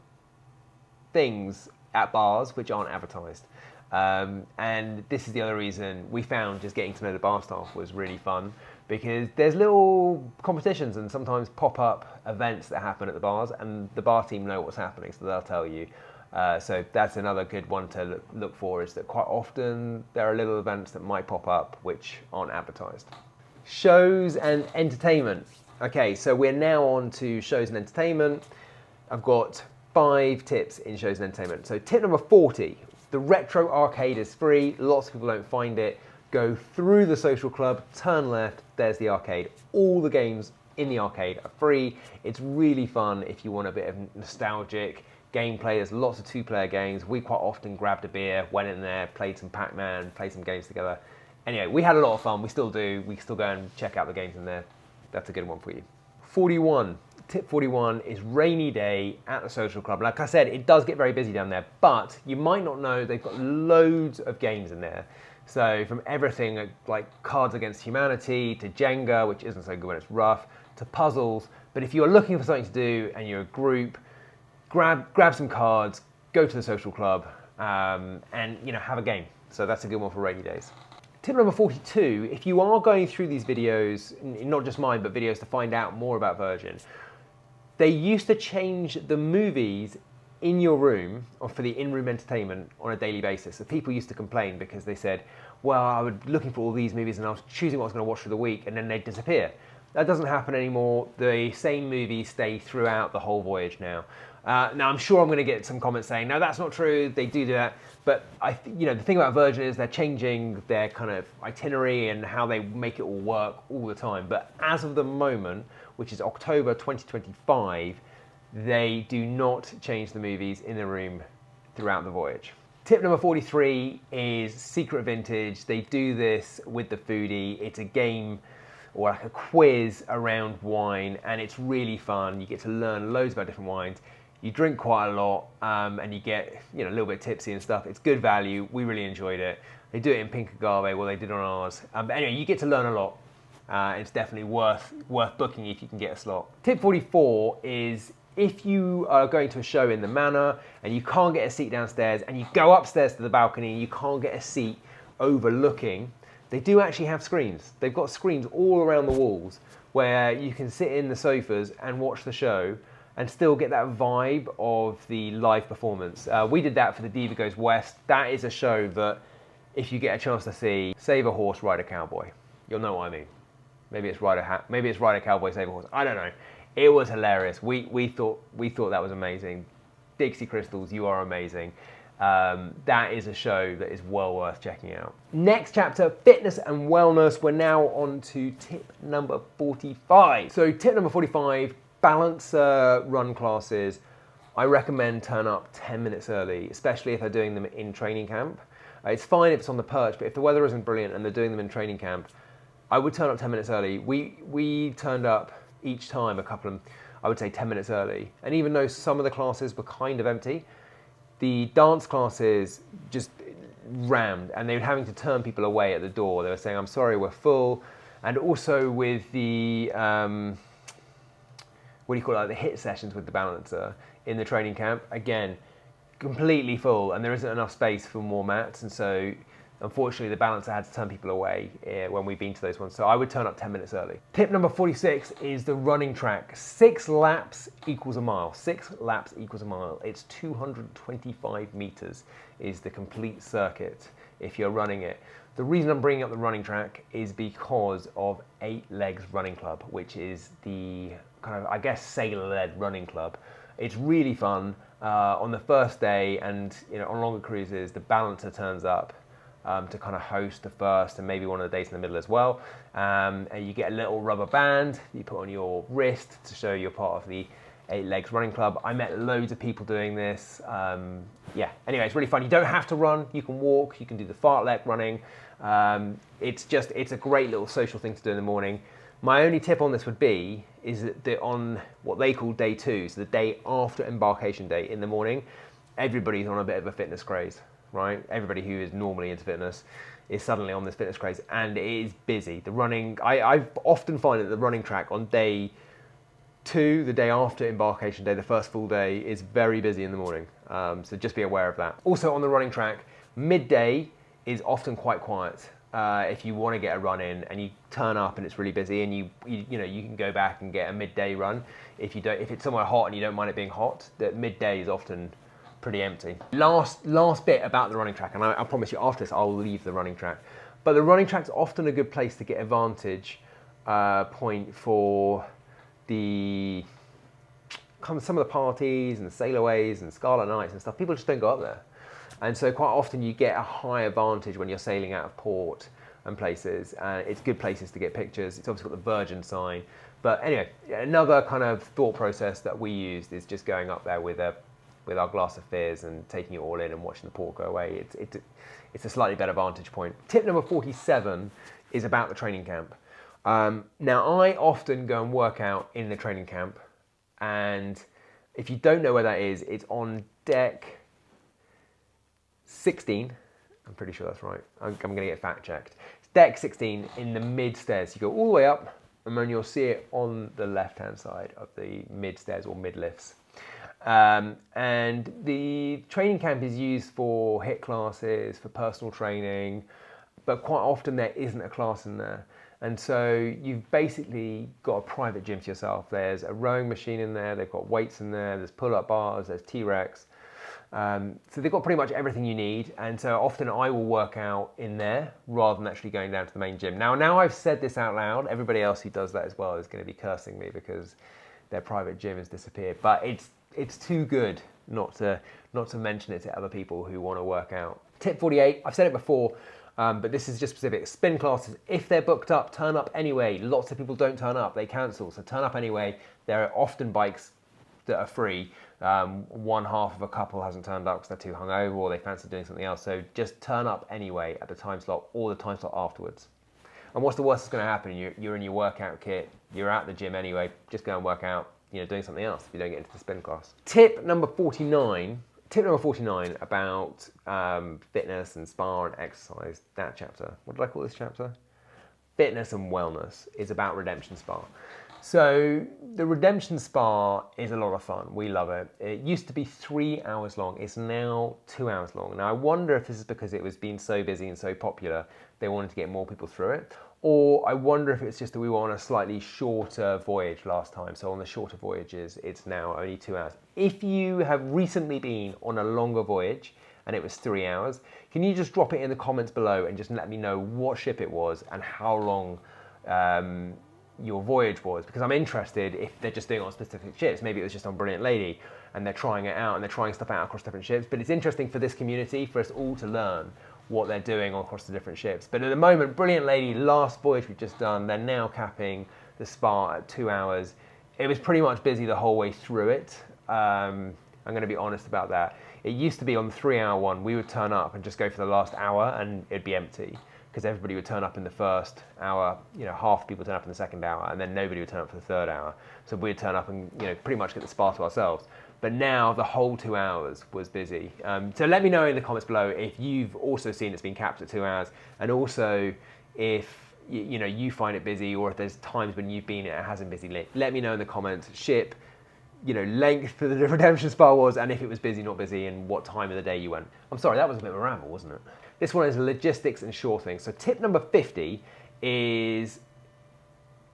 things at bars which aren't advertised. And this is the other reason we found just getting to know the bar staff was really fun, because there's little competitions and sometimes pop-up events that happen at the bars, and the bar team know what's happening, so they'll tell you. So that's another good one to look for, is that quite often there are little events that might pop up which aren't advertised. Shows and entertainment. Okay, so we're now on to shows and entertainment. I've got 5 tips in shows and entertainment. So tip number 40, the retro arcade is free. Lots of people don't find it. Go through the social club, turn left, there's the arcade. All the games in the arcade are free. It's really fun if you want a bit of nostalgic gameplay. There's lots of 2-player games. We quite often grabbed a beer, went in there, played some Pac-Man, played some games together. Anyway, we had a lot of fun. We still do. We still go and check out the games in there. That's a good one for you. 41. Tip 41 is rainy day at the social club. Like I said, it does get very busy down there, but you might not know they've got loads of games in there. So from everything like Cards Against Humanity to Jenga, which isn't so good when it's rough, to puzzles. But if you're looking for something to do and you're a group, grab some cards, go to the social club, and have a game. So that's a good one for rainy days. Tip number 42, if you are going through these videos, not just mine, but videos to find out more about Virgin, they used to change the movies in your room, or for the in-room entertainment, on a daily basis. So people used to complain because they said, well, I was looking for all these movies and I was choosing what I was going to watch for the week, and then they'd disappear. That doesn't happen anymore. The same movies stay throughout the whole voyage now. Now, I'm sure I'm going to get some comments saying, no, that's not true, they do that. But the thing about Virgin is they're changing their kind of itinerary and how they make it all work all the time. But as of the moment, which is October 2025, they do not change the movies in the room throughout the voyage. Tip number 43 is Secret Vintage. They do this with the foodie. It's a game or like a quiz around wine, and it's really fun. You get to learn loads about different wines. You drink quite a lot, and you get a little bit tipsy and stuff. It's good value. We really enjoyed it. They do it in pink agave, well, they did on ours. But anyway, you get to learn a lot. It's definitely worth booking if you can get a slot. Tip 44 is if you are going to a show in the Manor and you can't get a seat downstairs and you go upstairs to the balcony and you can't get a seat overlooking, they do actually have screens. They've got screens all around the walls where you can sit in the sofas and watch the show and still get that vibe of the live performance. We did that for the Diva Goes West. That is a show that if you get a chance to see, save a horse, ride a cowboy. You'll know what I mean. Maybe it's ride a cowboy, save a horse. I don't know. It was hilarious. We thought that was amazing. Dixie Crystals, you are amazing. That is a show that is well worth checking out. Next chapter, fitness and wellness. We're now on to tip number 45. So tip number 45, balancer run classes. I recommend turn up 10 minutes early, especially if they're doing them in training camp. It's fine if it's on the perch, but if the weather isn't brilliant and they're doing them in training camp, I would turn up 10 minutes early. We turned up each time I would say 10 minutes early. And even though some of the classes were kind of empty, the dance classes just rammed, and they were having to turn people away at the door. They were saying, I'm sorry, we're full. And also with the, the hit sessions with the balancer in the training camp, again, completely full, and there isn't enough space for more mats. And so unfortunately, the balancer had to turn people away when we've been to those ones. So I would turn up 10 minutes early. Tip number 46 is the running track. 6 laps equals a mile. 6 laps equals a mile. It's 225 meters is the complete circuit if you're running it. The reason I'm bringing up the running track is because of 8 Legs Running Club, which is the kind of, I guess, sailor-led running club. It's really fun. On the first day and on longer cruises, the balancer turns up to kind of host the first and maybe one of the days in the middle as well. And you get a little rubber band you put on your wrist to show you're part of the 8 Legs Running Club. I met loads of people doing this. Anyway, it's really fun. You don't have to run. You can walk. You can do the fartlek running. It's a great little social thing to do in the morning. My only tip on this would be is that on what they call day 2, so the day after embarkation day in the morning, everybody's on a bit of a fitness craze, right? Everybody who is normally into fitness is suddenly on this fitness craze, and it is busy. The running, I often find that the running track on day 2, the day after embarkation day, the first full day, is very busy in the morning. So just be aware of that. Also on the running track, midday is often quite quiet. If you want to get a run in and you turn up and it's really busy, and you can go back and get a midday run. If it's somewhere hot and you don't mind it being hot, that midday is often pretty empty. Last bit about the running track, and I promise you after this I'll leave the running track. But the running track's often a good place to get a vantage point for some of the parties and the Sailaways and Scarlet Nights and stuff. People just don't go up there. And so quite often you get a higher vantage when you're sailing out of port and places. It's good places to get pictures. It's obviously got the Virgin sign. But anyway, another kind of thought process that we used is just going up there with our glass of fizz and taking it all in and watching the port go away. It's a slightly better vantage point. Tip number 47 is about the training camp. Now, I often go and work out in the training camp. And if you don't know where that is, it's on deck 16, I'm pretty sure that's right. I'm going to get fact checked. It's deck 16 in the mid stairs. You go all the way up, and then you'll see it on the left-hand side of the mid stairs or mid lifts. And the training camp is used for HIT classes, for personal training, but quite often there isn't a class in there. And so you've basically got a private gym to yourself. There's a rowing machine in there, they've got weights in there, there's pull-up bars, there's T-Rex. So they've got pretty much everything you need, and so often I will work out in there rather than actually going down to the main gym. Now I've said this out loud, everybody else who does that as well is going to be cursing me because their private gym has disappeared. But it's too good not to mention it to other people who want to work out. Tip 48, I've said it before, but this is just specific. Spin classes, if they're booked up, turn up anyway. Lots of people don't turn up, they cancel, so turn up anyway. There are often bikes that are free. One half of a couple hasn't turned up because they're too hungover or they fancy doing something else. So just turn up anyway at the time slot or the time slot afterwards. And what's the worst that's going to happen? You're in your workout kit, you're at the gym anyway, just go and work out, doing something else if you don't get into the spin class. Tip number 49 about fitness and spa and exercise, that chapter. What did I call this chapter? Fitness and wellness is about Redemption Spa. So the redemption spa is a lot of fun. We love it. It used to be 3 hours long. It's now 2 hours long. Now I wonder if this is because it was being so busy and so popular, they wanted to get more people through it. Or I wonder if it's just that we were on a slightly shorter voyage last time. So on the shorter voyages, it's now only 2 hours. If you have recently been on a longer voyage and it was 3 hours, can you just drop it in the comments below and just let me know what ship it was and how long your voyage was, because I'm interested if they're just doing it on specific ships. Maybe it was just on Brilliant Lady and they're trying it out and they're trying stuff out across different ships. But it's interesting for this community, for us all to learn what they're doing across the different ships. But at the moment, Brilliant Lady, last voyage we've just done, they're now capping the spa at 2 hours. It was pretty much busy the whole way through it. I'm going to be honest about that. It used to be on the 3 hour one, we would turn up and just go for the last hour and it'd be empty, because everybody would turn up in the first hour, half the people turn up in the second hour, and then nobody would turn up for the third hour. So we'd turn up and pretty much get the spa to ourselves. But now the whole 2 hours was busy. So let me know in the comments below if you've also seen it's been capped at 2 hours, and also if you find it busy, or if there's times when you've been it hasn't busy. Let me know in the comments. Ship, length for the redemption spa was, and if it was busy, not busy, and what time of the day you went. I'm sorry, that was a bit of a ramble, wasn't it? This one is logistics and shore things. So tip number 50 is,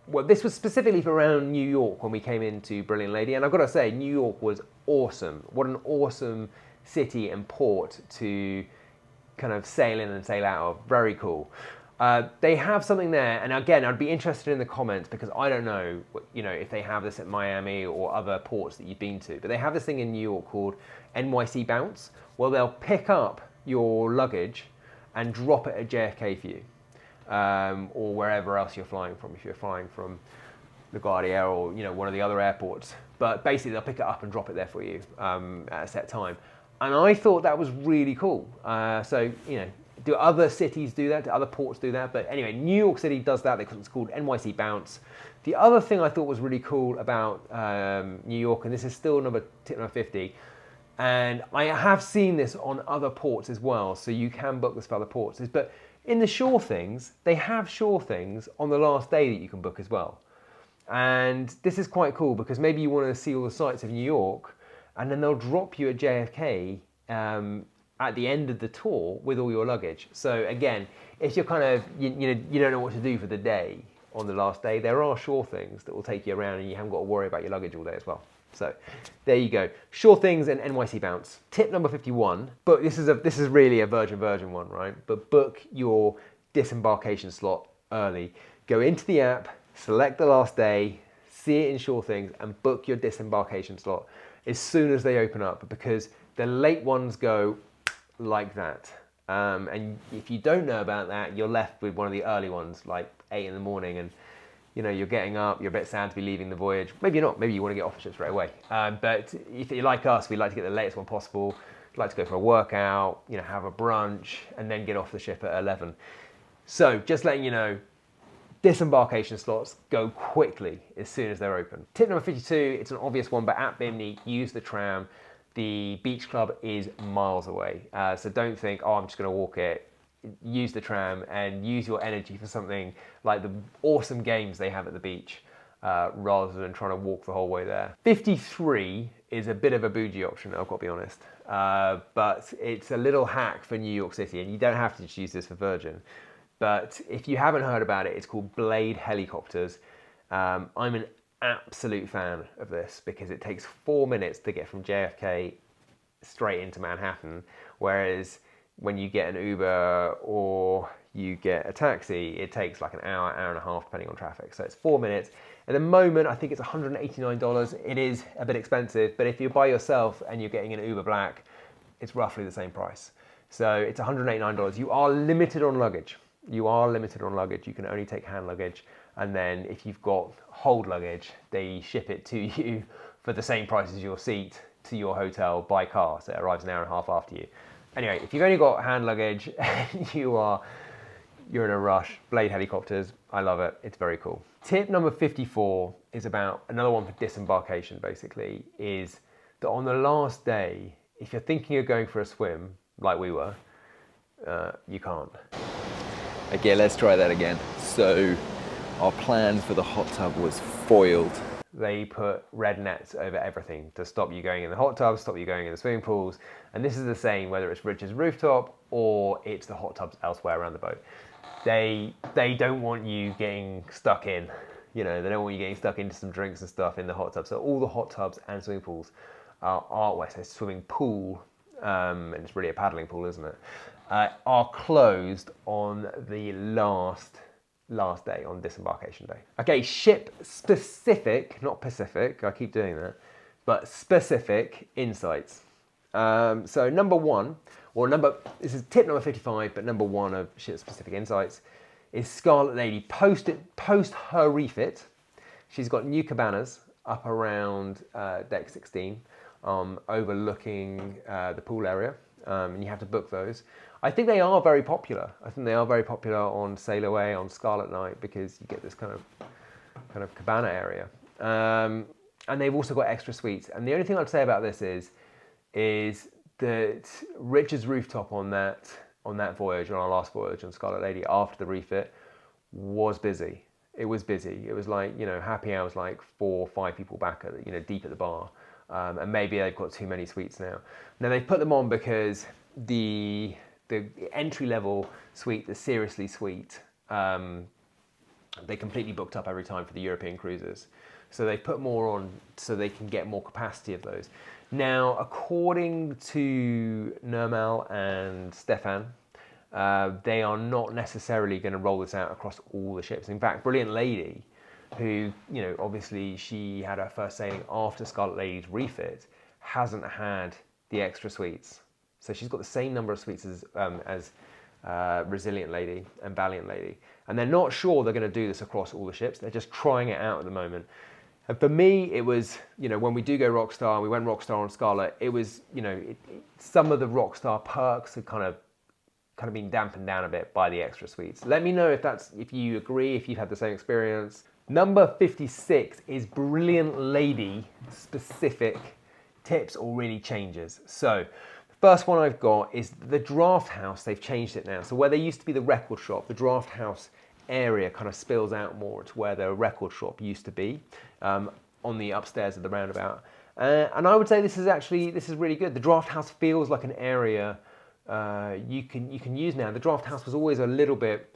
well, this was specifically for around New York when we came into Brilliant Lady. And I've got to say, New York was awesome. What an awesome city and port to kind of sail in and sail out of. Very cool. They have something there, and again, I'd be interested in the comments, because I don't know, if they have this at Miami or other ports that you've been to, but they have this thing in New York called NYC Bounce, where they'll pick up your luggage and drop it at JFK for you, or wherever else you're flying from, if you're flying from LaGuardia or one of the other airports. But basically, they'll pick it up and drop it there for you at a set time. And I thought that was really cool. Do other cities do that? Do other ports do that? But anyway, New York City does that because it's called NYC Bounce. The other thing I thought was really cool about New York, and this is still tip number 50, and I have seen this on other ports as well, so you can book this for other ports, but in the shore things, they have shore things on the last day that you can book as well. And this is quite cool, because maybe you want to see all the sights of New York, and then they'll drop you at JFK at the end of the tour with all your luggage. So again, if you're kind of, you don't know what to do for the day on the last day, there are shore things that will take you around and you haven't got to worry about your luggage all day as well. So there you go. Shore things and NYC Bounce. Tip number 51, but this is really a Virgin one, right? But book your disembarkation slot early. Go into the app, select the last day, see it in Shore Things, and book your disembarkation slot as soon as they open up, because the late ones go like that. And if you don't know about that, you're left with one of the early ones, like 8 in the morning, and you're getting up, you're a bit sad to be leaving the voyage. Maybe you're not, maybe you want to get off the ship straight away. But if you're like us, we like to get the latest one possible. We'd like to go for a workout, have a brunch, and then get off the ship at 11. So just letting you know, disembarkation slots go quickly as soon as they're open. Tip number 52, it's an obvious one, but at Bimini, use the tram. The beach club is miles away. So don't think, oh, I'm just going to walk it. Use the tram and use your energy for something like the awesome games they have at the beach, rather than trying to walk the whole way there. 53 is a bit of a bougie option, I've got to be honest. But it's a little hack for New York City, and you don't have to just use this for Virgin. But if you haven't heard about it, it's called Blade Helicopters. I'm an absolute fan of this, because it takes 4 minutes to get from JFK straight into Manhattan, whereas when you get an Uber or you get a taxi, it takes like an hour, hour and a half, depending on traffic. So it's 4 minutes. At the moment, I think it's $189. It is a bit expensive, but if you're by yourself and you're getting an Uber Black, it's roughly the same price. So it's $189. You are limited on luggage. You are limited on luggage. You can only take hand luggage. And then if you've got hold luggage, they ship it to you for the same price as your seat to your hotel by car. So it arrives an hour and a half after you. Anyway, if you've only got hand luggage, you're in a rush. Blade Helicopters, I love it. It's very cool. Tip number 54 is about another one for disembarkation, basically, is that on the last day, if you're thinking of going for a swim, like we were, you can't. Okay, let's try that again. So our plan for the hot tub was foiled. They put red nets over everything to stop you going in the hot tubs, stop you going in the swimming pools. And this is the same whether it's Rich's Rooftop or it's the hot tubs elsewhere around the boat. They don't want you getting stuck in. You know, they don't want you getting stuck into some drinks and stuff in the hot tub. So all the hot tubs and swimming pools well, I say swimming pool, and it's really a paddling pool, isn't it? Are closed on the last day, on disembarkation day. Okay, ship specific, not Pacific, I keep doing that, but specific insights. So number one, this is tip number 55, but number one of ship specific insights is Scarlet Lady. Post her refit, she's got new cabanas up around deck 16, overlooking the pool area, and you have to book those. I think they are very popular. I think they are very popular on Sailaway, on Scarlet Night, because you get this kind of cabana area. And they've also got extra suites. And the only thing I'd say about this is that Rich's Rooftop on that voyage, on our last voyage on Scarlet Lady, after the refit, was busy. It was busy. It was like, you know, happy hours, like 4 or 5 people back at, you know, deep at the bar. And maybe they've got too many suites now. Now they put them on because the entry-level suite, the Seriously suite, they completely booked up every time for the European cruises. So they put more on so they can get more capacity of those. Now, according to Nirmal and Stefan, they are not necessarily going to roll this out across all the ships. In fact, Brilliant Lady, who, you know, obviously she had her first sailing after Scarlet Lady's refit, hasn't had the extra suites. So she's got the same number of suites as Resilient Lady and Valiant Lady. And they're not sure they're going to do this across all the ships. They're just trying it out at the moment. And for me, it was, you know, when we do go Rockstar, we went Rockstar on Scarlet, it was, you know, some of the Rockstar perks had kind of been dampened down a bit by the extra suites. Let me know if you agree, if you've had the same experience. Number 56 is Brilliant Lady specific tips or really changes. So the first one I've got is the draft house. They've changed it now. So where there used to be the record shop, the draft house area kind of spills out more to where the record shop used to be, on the upstairs of the roundabout. And I would say this is really good. The draft house feels like an area you can use now. The draft house was always a little bit,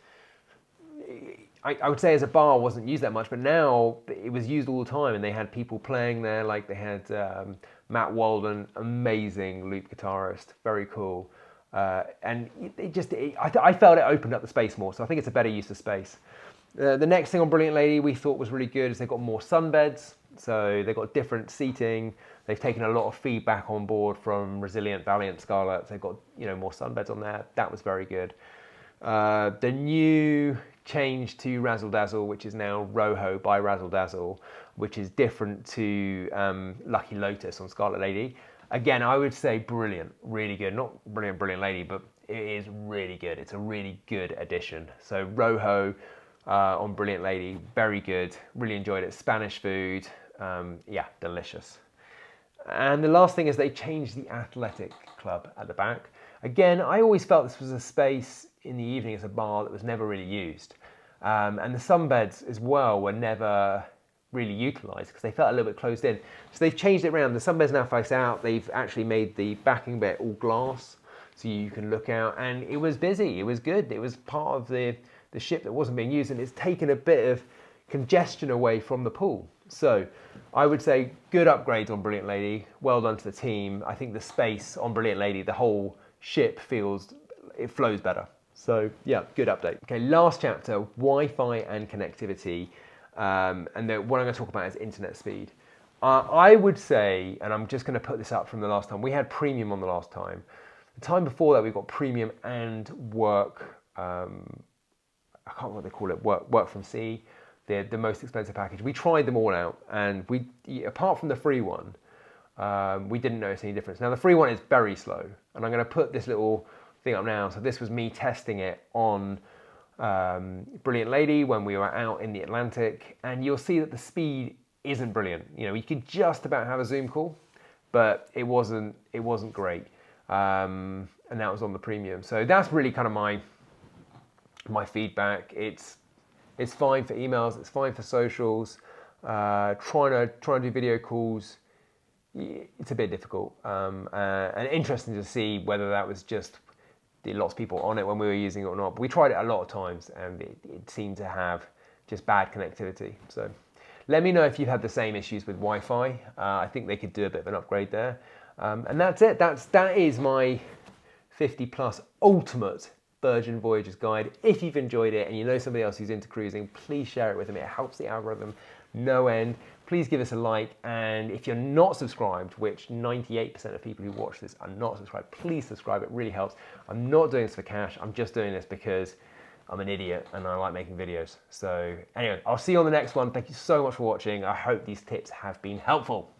I would say as a bar wasn't used that much, but now it was used all the time, and they had people playing there. Like they had Matt Walden, amazing loop guitarist, very cool. And I felt it opened up the space more, so I think it's a better use of space. The next thing on Brilliant Lady we thought was really good is they've got more sunbeds, so they've got different seating. They've taken a lot of feedback on board from Resilient, Valiant, Scarlet. They've got, you know, more sunbeds on there. That was very good. The new change to Razzle Dazzle, which is now Roho by Razzle Dazzle, which is different to Lucky Lotus on Scarlet Lady. Again, I would say brilliant, really good. Not Brilliant Lady, but it is really good. It's a really good addition. So Roho on Brilliant Lady, very good. Really enjoyed it. Spanish food, yeah, delicious. And the last thing is they changed the athletic club at the back. Again, I always felt this was a space in the evening as a bar that was never really used. And the sunbeds as well were never really utilised because they felt a little bit closed in. So they've changed it around. The sunbeds now face out. They've actually made the backing bit all glass so you can look out. And it was busy. It was good. It was part of the ship that wasn't being used, and it's taken a bit of congestion away from the pool. So I would say good upgrades on Brilliant Lady. Well done to the team. I think the space on Brilliant Lady, the whole ship it flows better. So yeah, good update. Okay, last chapter, Wi-Fi and connectivity. And what I'm going to talk about is internet speed. I would say, and I'm just going to put this up from the last time, we had premium on the last time. The time before that, we got premium and work, I can't remember what they call it, work from sea, the most expensive package. We tried them all out, and apart from the free one, we didn't notice any difference. Now the free one is very slow, and I'm going to put this little thing up now. So this was me testing it on Brilliant Lady when we were out in the Atlantic, and you'll see that the speed isn't brilliant. You know, you could just about have a Zoom call, but it wasn't great, and that was on the premium. So that's really kind of my feedback. It's It's fine for emails, it's fine for socials. Trying to do video calls, it's a bit difficult. And interesting to see whether that was just lots of people on it when we were using it or not. But we tried it a lot of times and it seemed to have just bad connectivity. So let me know if you've had the same issues with Wi-Fi. I think they could do a bit of an upgrade there. And that's it. That is my 50 plus ultimate Virgin Voyages guide. If you've enjoyed it and you know somebody else who's into cruising, please share it with them. It helps the algorithm no end. Please give us a like, and if you're not subscribed, which 98% of people who watch this are not subscribed, please subscribe. It really helps. I'm not doing this for cash. I'm just doing this because I'm an idiot and I like making videos. So anyway, I'll see you on the next one. Thank you so much for watching. I hope these tips have been helpful.